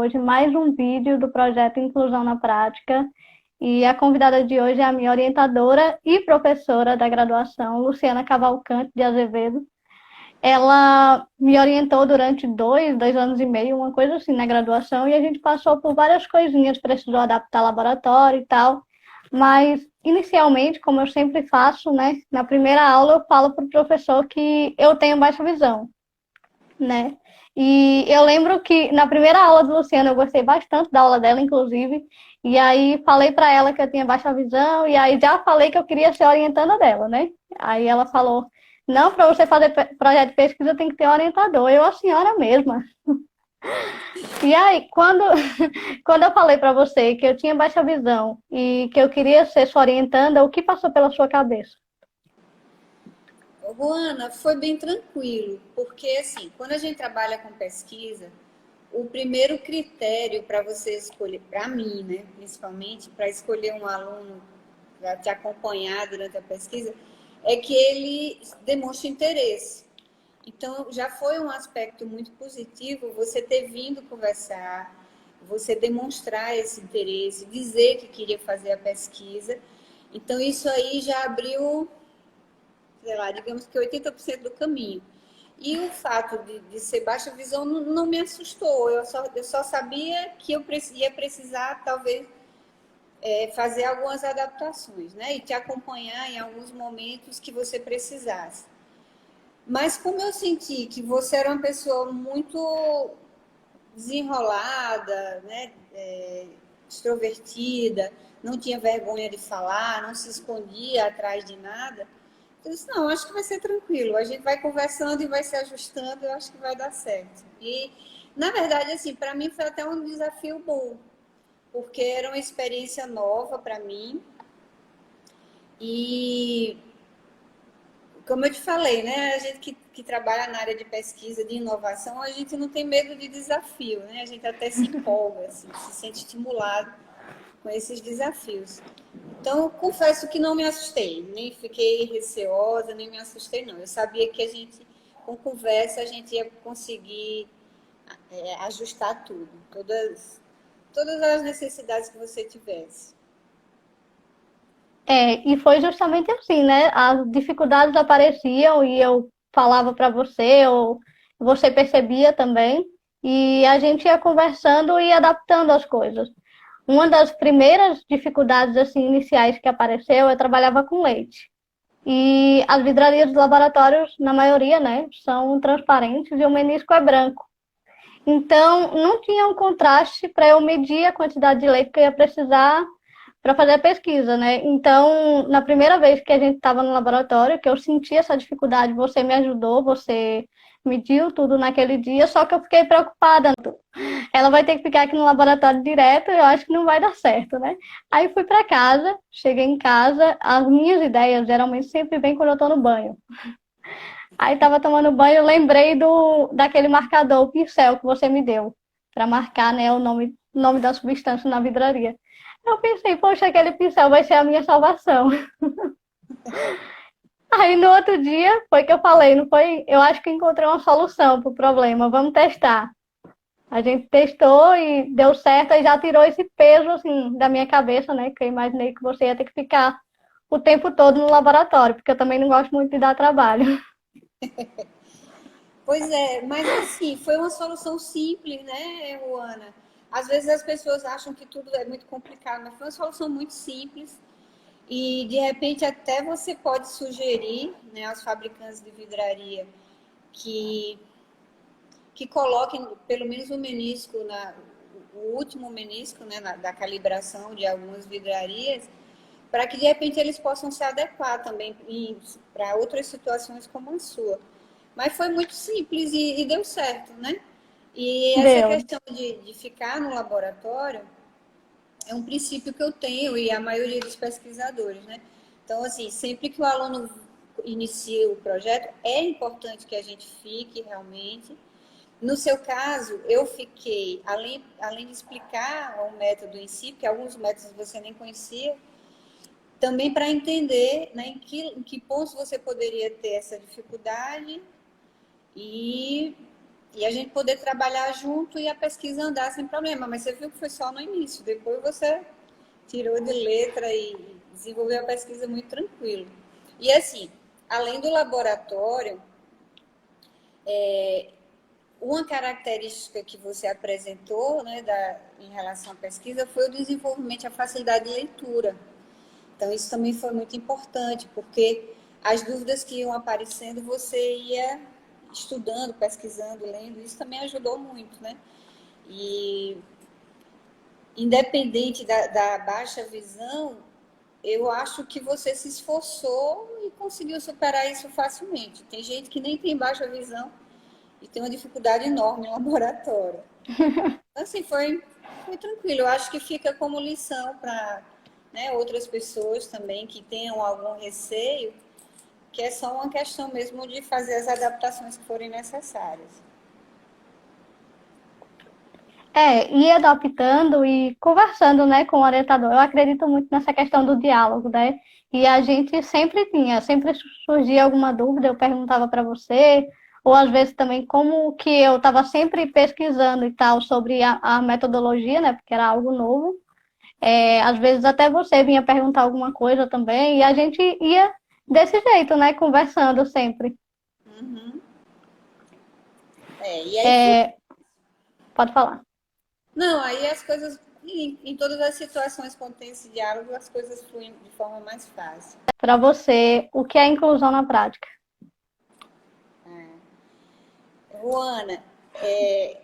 hoje mais um vídeo do projeto Inclusão na Prática. E a convidada de hoje é a minha orientadora e professora da graduação, Luciana Cavalcante de Azevedo. Ela me orientou durante dois anos e meio, uma coisa assim, na graduação, e a gente passou por várias coisinhas, precisou adaptar laboratório e tal. Mas, inicialmente, como eu sempre faço, né, na primeira aula eu falo para o professor que eu tenho baixa visão, né? E eu lembro que na primeira aula do Luciano eu gostei bastante da aula dela, inclusive, e aí falei para ela que eu tinha baixa visão, e aí já falei que eu queria ser orientanda dela, né? Aí ela falou: não, para você fazer projeto de pesquisa tem que ter orientador. Eu, a senhora mesma. E aí, quando eu falei para você que eu tinha baixa visão e que eu queria ser sua orientanda, o que passou pela sua cabeça? Juana, foi bem tranquilo, porque assim, quando a gente trabalha com pesquisa, o primeiro critério para você escolher, para mim, né, principalmente, para escolher um aluno para te acompanhar durante a pesquisa, é que ele demonstre interesse. Então, já foi um aspecto muito positivo você ter vindo conversar, você demonstrar esse interesse, dizer que queria fazer a pesquisa. Então, isso aí já abriu, sei lá, digamos que 80% do caminho. E o fato de ser baixa visão não me assustou. Eu só sabia que eu ia precisar, talvez, fazer algumas adaptações, né? E te acompanhar em alguns momentos que você precisasse. Mas como eu senti que você era uma pessoa muito desenrolada, né? Extrovertida, não tinha vergonha de falar, não se escondia atrás de nada, eu disse, não, acho que vai ser tranquilo. A gente vai conversando e vai se ajustando, eu acho que vai dar certo. E, na verdade, assim, para mim foi até um desafio bom, porque era uma experiência nova para mim. E, como eu te falei, né, a gente que trabalha na área de pesquisa, de inovação, a gente não tem medo de desafio, né? A gente até se empolga, assim, se sente estimulado com esses desafios. Então, confesso que não me assustei, nem fiquei receosa, nem me assustei, não. Eu sabia que a gente, com conversa, a gente ia conseguir ajustar tudo, todas as necessidades que você tivesse. E foi justamente assim, né? As dificuldades apareciam e eu falava para você, ou você percebia também, e a gente ia conversando e adaptando as coisas. Uma das primeiras dificuldades assim iniciais que apareceu, eu trabalhava com leite. E as vidrarias dos laboratórios, na maioria, né, são transparentes e o menisco é branco. Então, não tinha um contraste para eu medir a quantidade de leite que eu ia precisar para fazer a pesquisa, né? Então, na primeira vez que a gente estava no laboratório, que eu senti essa dificuldade, você me ajudou, você mediu tudo naquele dia, só que eu fiquei preocupada. Ela vai ter que ficar aqui no laboratório direto, eu acho que não vai dar certo, né? Aí fui para casa, cheguei em casa, as minhas ideias geralmente sempre vêm quando eu estou no banho. Aí estava tomando banho, lembrei daquele marcador, o pincel que você me deu, para marcar, né, o nome da substância na vidraria. Eu pensei, poxa, aquele pincel vai ser a minha salvação. Aí no outro dia foi que eu falei, não foi? Eu acho que encontrei uma solução para o problema, vamos testar. A gente testou e deu certo, e já tirou esse peso assim da minha cabeça, né? Que eu imaginei que você ia ter que ficar o tempo todo no laboratório, porque eu também não gosto muito de dar trabalho. Pois é, mas assim, foi uma solução simples, né, Juana? Às vezes as pessoas acham que tudo é muito complicado, mas foi uma solução muito simples. E de repente até você pode sugerir, né, aos fabricantes de vidraria que coloquem pelo menos o menisco, o último menisco, né, da calibração de algumas vidrarias, para que de repente eles possam se adequar também para outras situações como a sua. Mas foi muito simples e deu certo, né? E essa Deu. questão de ficar no laboratório é um princípio que eu tenho e a maioria dos pesquisadores, né? Então, assim, sempre que o aluno inicia o projeto, é importante que a gente fique realmente. No seu caso, eu fiquei, além de explicar o método em si, porque alguns métodos você nem conhecia, também para entender, né, em que pontos você poderia ter essa dificuldade e e a gente poder trabalhar junto e a pesquisa andar sem problema. Mas você viu que foi só no início, depois você tirou de letra e desenvolveu a pesquisa muito tranquilo. E assim, além do laboratório, uma característica que você apresentou, né, em relação à pesquisa foi o desenvolvimento, a facilidade de leitura. Então, isso também foi muito importante, porque as dúvidas que iam aparecendo, você ia estudando, pesquisando, lendo, isso também ajudou muito, né? E independente da baixa visão, eu acho que você se esforçou e conseguiu superar isso facilmente. Tem gente que nem tem baixa visão e tem uma dificuldade enorme no laboratório. Então, assim, foi tranquilo. Eu acho que fica como lição para, né, outras pessoas também que tenham algum receio, que é só uma questão mesmo de fazer as adaptações que forem necessárias. Ir adaptando e conversando, né, com o orientador. Eu acredito muito nessa questão do diálogo, né? E a gente sempre surgia alguma dúvida, eu perguntava para você, ou às vezes também como que eu estava sempre pesquisando e tal sobre a metodologia, né, porque era algo novo. Às vezes até você vinha perguntar alguma coisa também, e a gente ia desse jeito, né, conversando sempre. Uhum. E aí foi. Pode falar. Não, aí as coisas, em todas as situações, quando tem esse diálogo, as coisas fluem de forma mais fácil. Para você, o que é inclusão na prática? Luana,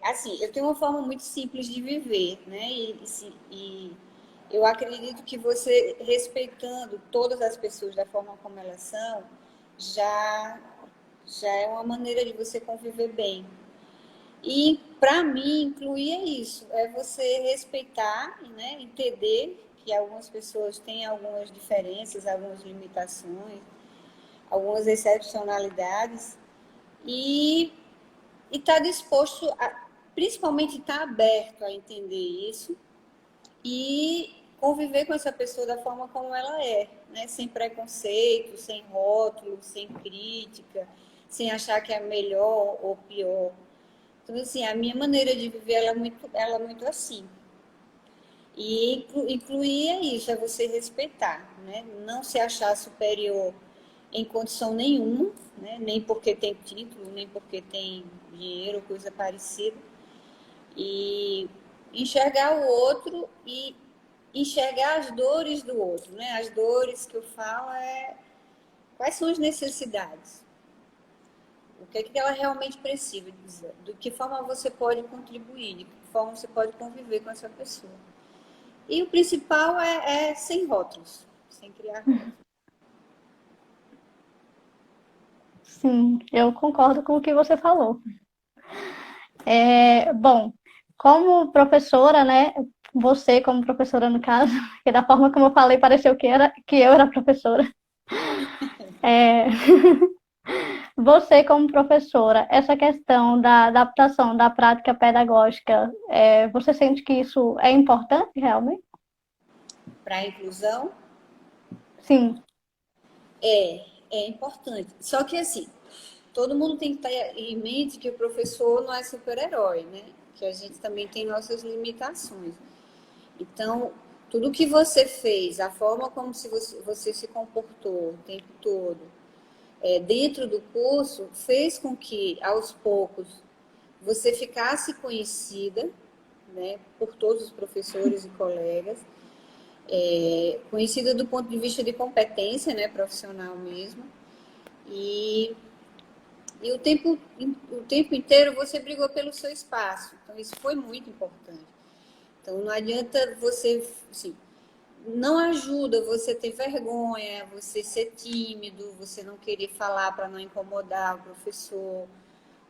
assim, eu tenho uma forma muito simples de viver, né? E eu acredito que você, respeitando todas as pessoas da forma como elas são, já, já é uma maneira de você conviver bem. E, para mim, incluir é isso, é você respeitar, né? Entender que algumas pessoas têm algumas diferenças, algumas limitações, algumas excepcionalidades, e estar disposto, principalmente estar aberto a entender isso e conviver com essa pessoa da forma como ela é, né? Sem preconceito, sem rótulo, sem crítica, sem achar que é melhor ou pior. Então, assim, a minha maneira de viver ela é muito assim. E incluir é isso, é você respeitar, né? Não se achar superior em condição nenhuma, né? Nem porque tem título, nem porque tem dinheiro, coisa parecida. E enxergar o outro e enxergar as dores do outro, né? As dores que eu falo é quais são as necessidades, o que é que ela realmente precisa, de que forma você pode contribuir, de que forma você pode conviver com essa pessoa. E o principal é sem rótulos, sem criar rótulos. Sim, eu concordo com o que você falou. Bom, como professora, né? Você como professora no caso, que da forma como eu falei pareceu que eu era professora. É, Você como professora, essa questão da adaptação da prática pedagógica, você sente que isso é importante realmente? Para a inclusão, Sim, é importante. Só que, assim, todo mundo tem que ter em mente que o professor não é super-herói, né? Que a gente também tem nossas limitações. Então, tudo que você fez, a forma como você se comportou o tempo todo, dentro do curso, fez com que, aos poucos, você ficasse conhecida, né, por todos os professores e colegas, conhecida do ponto de vista de competência, né, profissional mesmo, e, e o tempo inteiro você brigou pelo seu espaço, então isso foi muito importante. Então não adianta você, assim, não ajuda você ter vergonha, você ser tímido, você não querer falar para não incomodar o professor,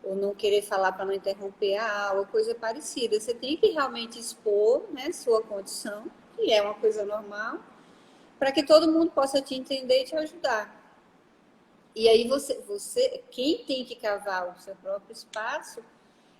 ou não querer falar para não interromper a aula, coisa parecida. Você tem que realmente expor, né, sua condição, que é uma coisa normal, para que todo mundo possa te entender e te ajudar. E aí quem tem que cavar o seu próprio espaço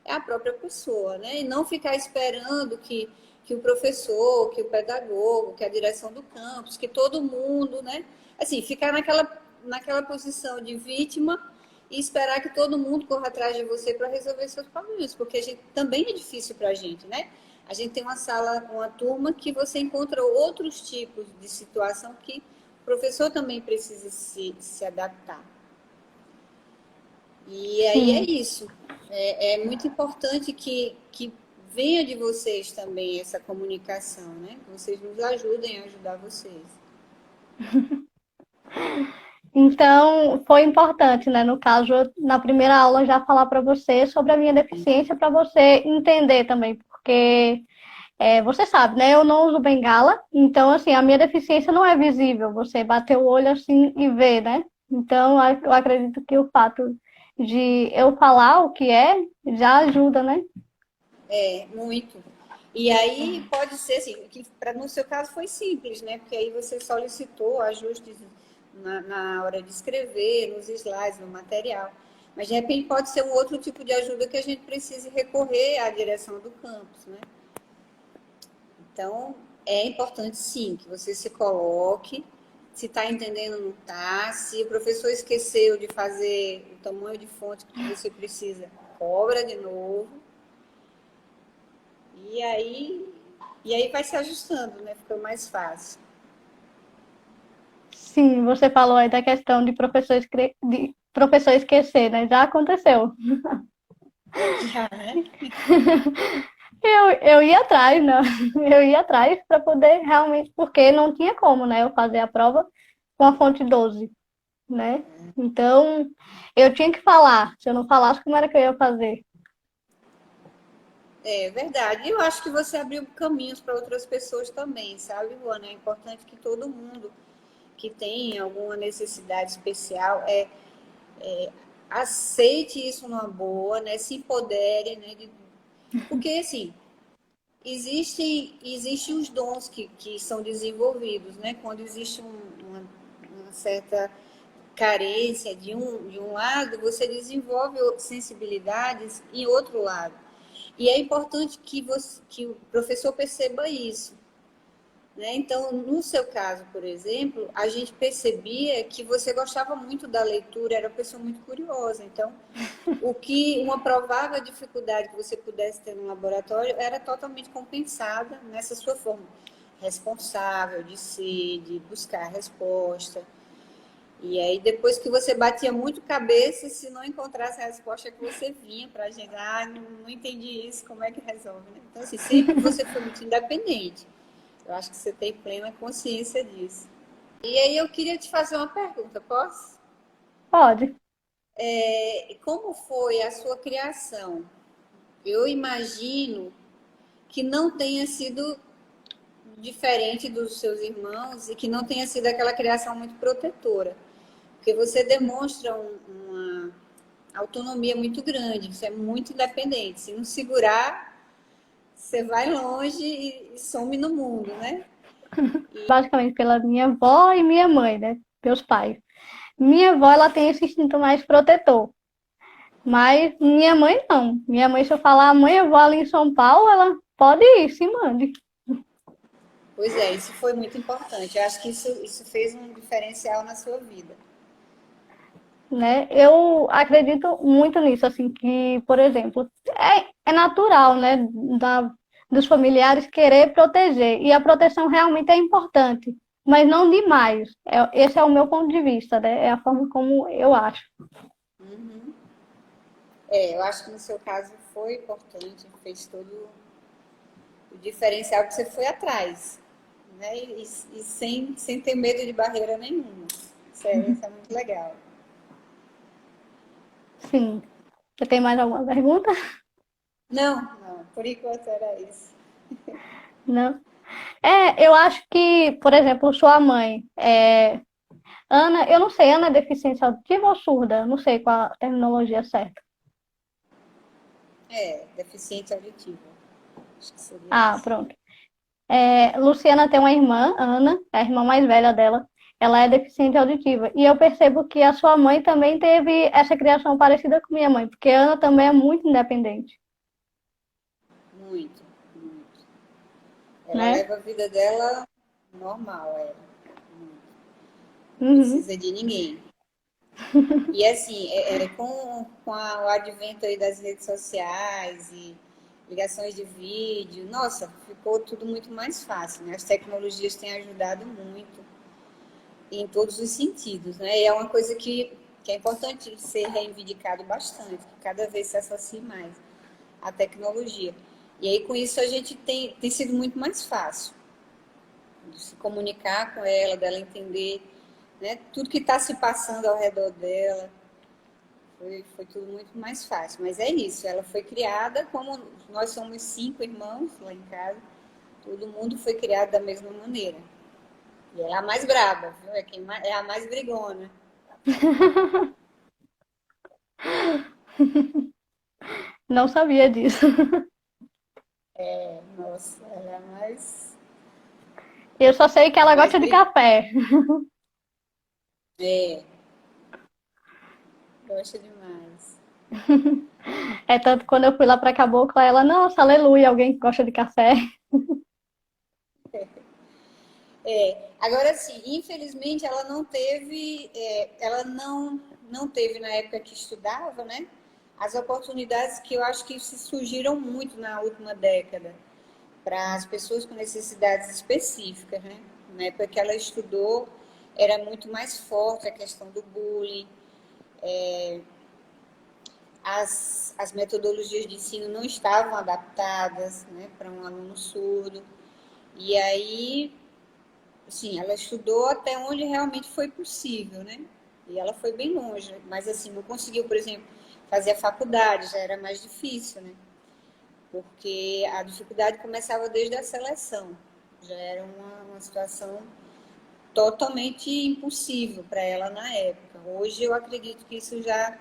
é a própria pessoa, né? E não ficar esperando que o professor, que o pedagogo, que a direção do campus, que todo mundo, né? Assim, ficar naquela posição de vítima e esperar que todo mundo corra atrás de você para resolver seus problemas, porque a gente também é difícil para a gente, né? A gente tem uma sala, uma turma que você encontra outros tipos de situação que o professor também precisa se adaptar. E aí é Sim. isso. É muito importante que venha de vocês também essa comunicação, né? Que vocês nos ajudem a ajudar vocês. Então, foi importante, né? No caso, na primeira aula, já falar para você sobre a minha deficiência, para você entender também, porque você sabe, né? Eu não uso bengala, então, assim, a minha deficiência não é visível. Você bater o olho assim e vê, né? Então, eu acredito que o fato de eu falar o que é já ajuda, né? É, muito. E aí pode ser assim, que no seu caso foi simples, né? Porque aí você solicitou ajustes na hora de escrever, nos slides, no material. Mas de repente pode ser um outro tipo de ajuda que a gente precise recorrer à direção do campus, né? Então é importante sim que você se coloque, se está entendendo, não está. Se o professor esqueceu de fazer o tamanho de fonte que você precisa, cobra de novo. E aí, e aí vai se ajustando, né? Fica mais fácil. Sim, você falou aí da questão de professor esquecer, né? Já aconteceu. Já, né? Eu ia atrás, né? Eu ia atrás para poder realmente, porque não tinha como, né? Eu fazer a prova com a fonte 12, né? Então, eu tinha que falar. Se eu não falasse, como era que eu ia fazer? É verdade. E eu acho que você abriu caminhos para outras pessoas também, sabe, Luana? É importante que todo mundo que tem alguma necessidade especial aceite isso numa boa, né? Se empodere, né? Porque, assim, existem os dons que são desenvolvidos, né? Quando existe uma certa carência de um lado, você desenvolve sensibilidades em outro lado. E é importante que o professor perceba isso. Né? Então, no seu caso, por exemplo, a gente percebia que você gostava muito da leitura, era uma pessoa muito curiosa. Então, o que uma provável dificuldade que você pudesse ter no laboratório era totalmente compensada nessa sua forma responsável de ser, de buscar a resposta. E aí, depois que você batia muito cabeça, se não encontrasse a resposta que você vinha para a gente, não entendi isso, como é que resolve? Né? Então, assim, sempre você foi muito independente. Eu acho que você tem plena consciência disso. E aí, eu queria te fazer uma pergunta, posso? Pode. Como foi a sua criação? Eu imagino que não tenha sido diferente dos seus irmãos e que não tenha sido aquela criação muito protetora. Porque você demonstra uma autonomia muito grande, você é muito independente. Se não segurar, você vai longe e some no mundo, né? Basicamente pela minha avó e minha mãe, né? Meus pais. Minha avó, ela tem esse instinto mais protetor. Mas minha mãe não. Minha mãe, se eu falar, mãe, eu vou ali em São Paulo, ela pode ir, se mande. Pois é, isso foi muito importante. Eu acho que isso fez um diferencial na sua vida. Né? Eu acredito muito nisso, assim, que, por exemplo, é natural, né, dos familiares querer proteger, e a proteção realmente é importante, mas não demais. Esse é o meu ponto de vista, né? É a forma como eu acho. Eu acho que no seu caso foi importante, fez todo o diferencial que você foi atrás, né? E sem ter medo de barreira nenhuma. Isso é muito legal. Sim. Você tem mais alguma pergunta? Não, por enquanto era isso. Não. Eu acho que, por exemplo, sua mãe, Ana, eu não sei, Ana é deficiência auditiva ou surda? Não sei qual a terminologia certa. Deficiente auditiva. Acho que seria Ah, isso. pronto. Luciana tem uma irmã, Ana, é a irmã mais velha dela. Ela é deficiente auditiva. E eu percebo que a sua mãe também teve essa criação parecida com minha mãe, porque a Ana também é muito independente, Muito, muito. Ela né? leva a vida dela normal, Não Uhum. precisa de ninguém. E assim, o advento aí das redes sociais e ligações de vídeo, nossa, ficou tudo muito mais fácil, né? As tecnologias têm ajudado muito em todos os sentidos, né? E é uma coisa que é importante ser reivindicado bastante, que cada vez se associe mais à tecnologia. E aí, com isso, a gente tem sido muito mais fácil de se comunicar com ela, dela entender, né, tudo que está se passando ao redor dela. Foi tudo muito mais fácil. Mas é isso, ela foi criada como nós somos 5 irmãos lá em casa, todo mundo foi criado da mesma maneira. E ela é a mais braba, viu? É a mais brigona. Não sabia disso. Nossa, ela é a mais, Eu só sei que a ela mais gosta de brigona. café. É, gosta demais. É tanto que quando eu fui lá pra Cabocla, ela, nossa, aleluia, alguém que gosta de café. Agora sim, infelizmente ela não teve, não teve na época que estudava, né? As oportunidades que eu acho que se surgiram muito na última década para as pessoas com necessidades específicas, né? Na época que ela estudou, era muito mais forte a questão do bullying, as metodologias de ensino não estavam adaptadas, né, para um aluno surdo. E aí, sim, ela estudou até onde realmente foi possível, né? E ela foi bem longe, mas assim, não conseguiu, por exemplo, fazer a faculdade, já era mais difícil, né? Porque a dificuldade começava desde a seleção. Já era uma situação totalmente impossível para ela na época. Hoje eu acredito que isso já,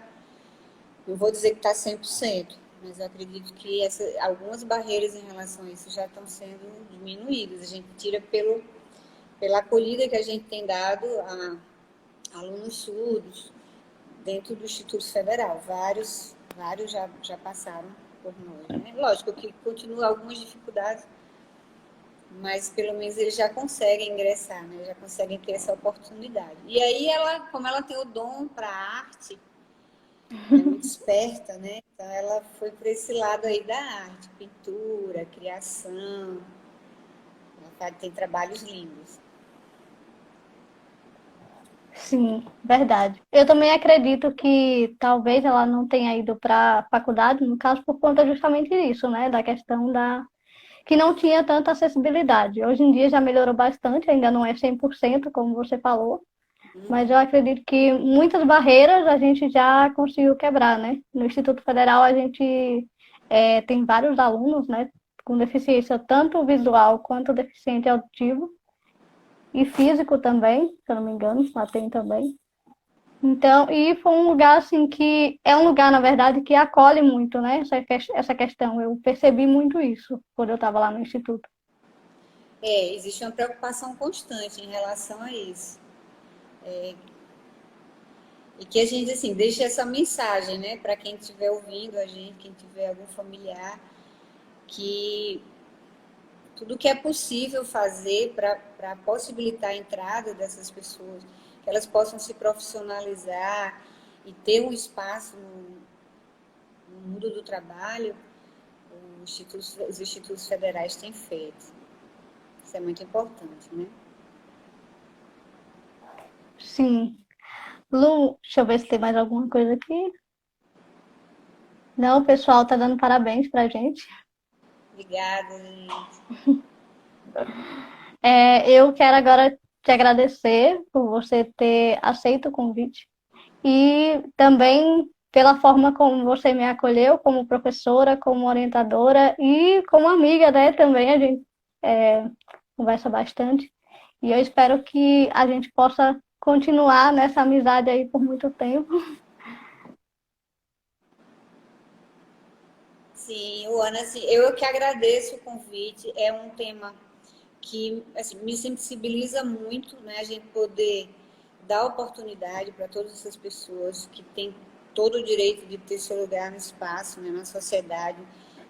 não vou dizer que está 100%, mas eu acredito que algumas barreiras em relação a isso já estão sendo diminuídas. A gente tira pela acolhida que a gente tem dado a alunos surdos dentro do Instituto Federal. Vários já passaram por nós, né? Lógico que continua algumas dificuldades, mas pelo menos eles já conseguem ingressar, né? Já conseguem ter essa oportunidade. E aí ela, como ela tem o dom para a arte, é muito esperta, né? Então ela foi para esse lado aí da arte, pintura, criação. Ela tem trabalhos lindos. Sim, verdade. Eu também acredito que talvez ela não tenha ido para a faculdade, no caso, por conta justamente disso, né? Da questão da que não tinha tanta acessibilidade. Hoje em dia já melhorou bastante, ainda não é 100%, como você falou, mas eu acredito que muitas barreiras a gente já conseguiu quebrar, né? No Instituto Federal a gente tem vários alunos, né, com deficiência tanto visual quanto deficiente auditivo e físico também, se eu não me engano, lá tem também. Então, e foi um lugar assim que é um lugar, na verdade, que acolhe muito, né? Essa questão. Eu percebi muito isso quando eu estava lá no instituto. Existe uma preocupação constante em relação a isso. E que a gente, assim, deixe essa mensagem, né, para quem estiver ouvindo a gente, quem tiver algum familiar, que tudo que é possível fazer para possibilitar a entrada dessas pessoas, que elas possam se profissionalizar e ter um espaço no mundo do trabalho, os institutos federais têm feito. Isso é muito importante, né? Sim. Lu, deixa eu ver se tem mais alguma coisa aqui. Não, o pessoal tá dando parabéns pra gente. Obrigada, gente. Eu quero agora te agradecer por você ter aceito o convite e também pela forma como você me acolheu como professora, como orientadora e como amiga, né? Também a gente é, conversa bastante. E eu espero que a gente possa continuar nessa amizade aí por muito tempo. Sim, Luana, assim, eu que agradeço o convite. É um tema que assim, me sensibiliza muito, né? A gente poder dar oportunidade para todas essas pessoas que têm todo o direito de ter seu lugar no espaço, né? Na sociedade,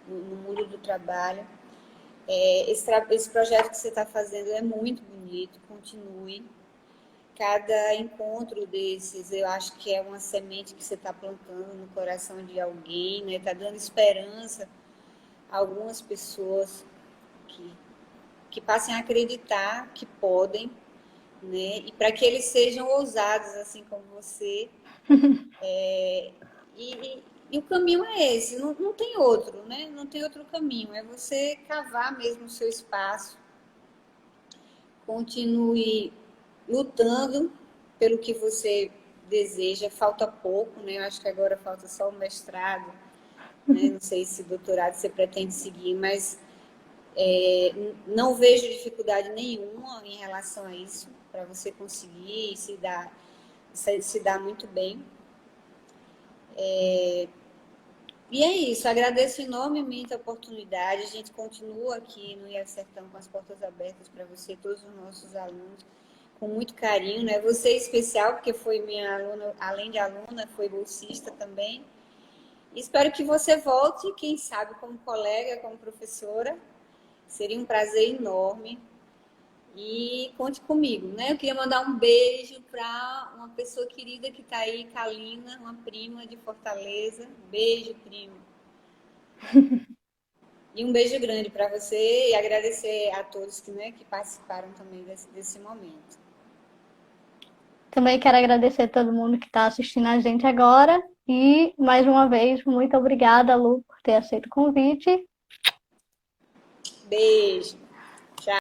no mundo do trabalho. Esse projeto que você está fazendo é muito bonito, continue. cada encontro desses, eu acho que é uma semente que você está plantando no coração de alguém, né? Está dando esperança a algumas pessoas que passem a acreditar que podem, né? E para que eles sejam ousados, assim como você. E o caminho é esse, não tem outro, né? Não tem outro caminho. É você cavar mesmo o seu espaço, continue lutando pelo que você deseja. Falta pouco, né? Eu acho que agora falta só o mestrado, né? Não sei se doutorado você pretende seguir, mas não vejo dificuldade nenhuma em relação a isso, para você conseguir se dar muito bem. E é isso, agradeço enormemente a oportunidade. A gente continua aqui no IEF Sertão com as portas abertas para você, todos os nossos alunos, com muito carinho, né? Você em especial, porque foi minha aluna, além de aluna, foi bolsista também. Espero que você volte, quem sabe como colega, como professora. Seria um prazer enorme. E conte comigo, né? Eu queria mandar um beijo para uma pessoa querida que está aí, Kalina, uma prima de Fortaleza. Beijo, prima. E um beijo grande para você e agradecer a todos que participaram também desse momento. Também quero agradecer a todo mundo que está assistindo a gente agora. E, mais uma vez, muito obrigada, Lu, por ter aceito o convite. Beijo.